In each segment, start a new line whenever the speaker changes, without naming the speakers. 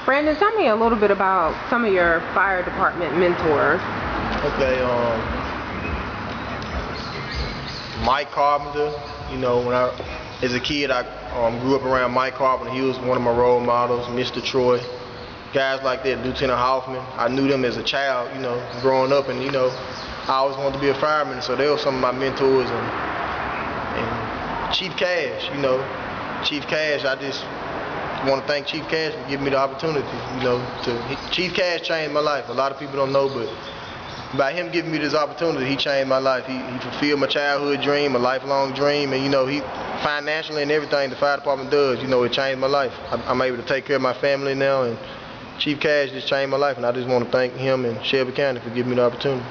Brandon, tell me a little bit about some of your fire department mentors.
Okay, Mike Carpenter. You know, when as a kid, I grew up around Mike Carpenter. He was one of my role models. Mr. Troy, guys like that. Lieutenant Hoffman. I knew them as a child. You know, growing up, and you know, I always wanted to be a fireman. So they were some of my mentors. And Chief Cash. You know, Chief Cash. I just want to thank Chief Cash for giving me the opportunity. You know, Chief Cash changed my life. A lot of people don't know, but by him giving me this opportunity, he changed my life. He fulfilled my childhood dream, a lifelong dream, and you know, he financially and everything the fire department does, you know, it changed my life. I'm able to take care of my family now, and Chief Cash just changed my life, and I just want to thank him and Shelby County for giving me the opportunity.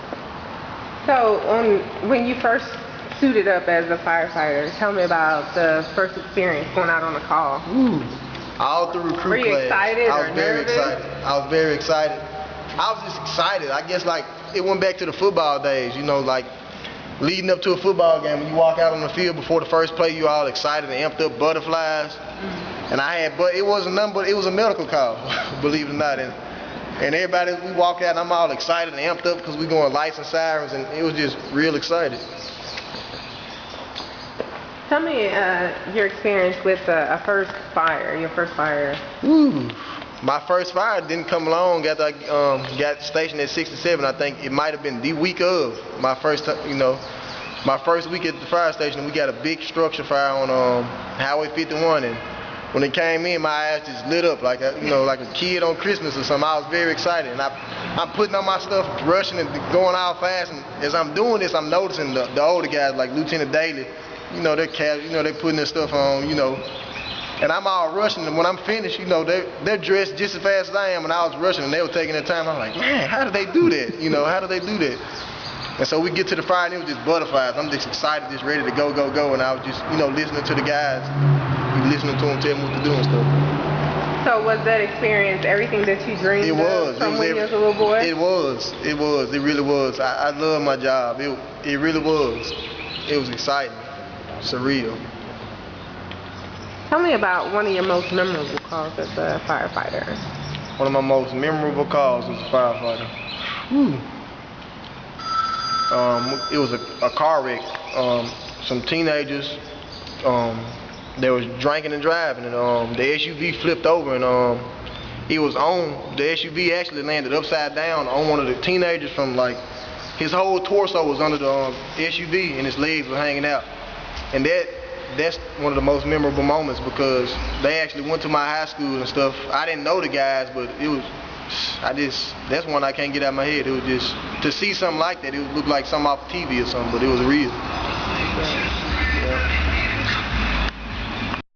So, when you first suited up as a firefighter, tell me about the first experience going out on a call.
Ooh, all through recruit class.
Were you excited or nervous?
I was very excited. I was just excited. I guess like it went back to the football days, you know, like leading up to a football game. When you walk out on the field before the first play, you all excited and amped up, butterflies. And but it wasn't nothing but it was a medical call, believe it or not. And everybody, we walk out and I'm all excited and amped up because we going lights and sirens, and it was just real excited.
Tell me your experience with your first fire.
Ooh. My first fire didn't come along after I got stationed at 67. I think it might have been the week of my first, my first week at the fire station. We got a big structure fire on Highway 51, and when it came in, my eyes just lit up like like a kid on Christmas or something. I was very excited, and I'm putting on my stuff, rushing and going out fast. And as I'm doing this, I'm noticing the older guys like Lieutenant Daly. You know, they're putting their stuff on, and I'm all rushing, and when I'm finished, they're dressed just as fast as I am, and I was rushing, and they were taking their time. I'm like, man, how do they do that? How do they do that? And so we get to the fire, and it was just butterflies. I'm just excited, just ready to go, and I was just, listening to the guys, listening to them tell me what to do and stuff.
So was that experience everything that you dreamed of from when you was a little boy?
It was. It really was. I love my job. It really was. It was exciting, surreal.
Tell me about one of your most memorable calls as a firefighter.
One of my most memorable calls as a firefighter. It was a car wreck. Some teenagers, they was drinking and driving, and the SUV flipped over, and it was on. The SUV actually landed upside down on one of the teenagers. From like his whole torso was under the SUV, and his legs were hanging out, and that's one of the most memorable moments because they actually went to my high school and stuff. I didn't know the guys, but that's one I can't get out of my head. It was just, to see something like that, it would look like something off TV or something, but it was real.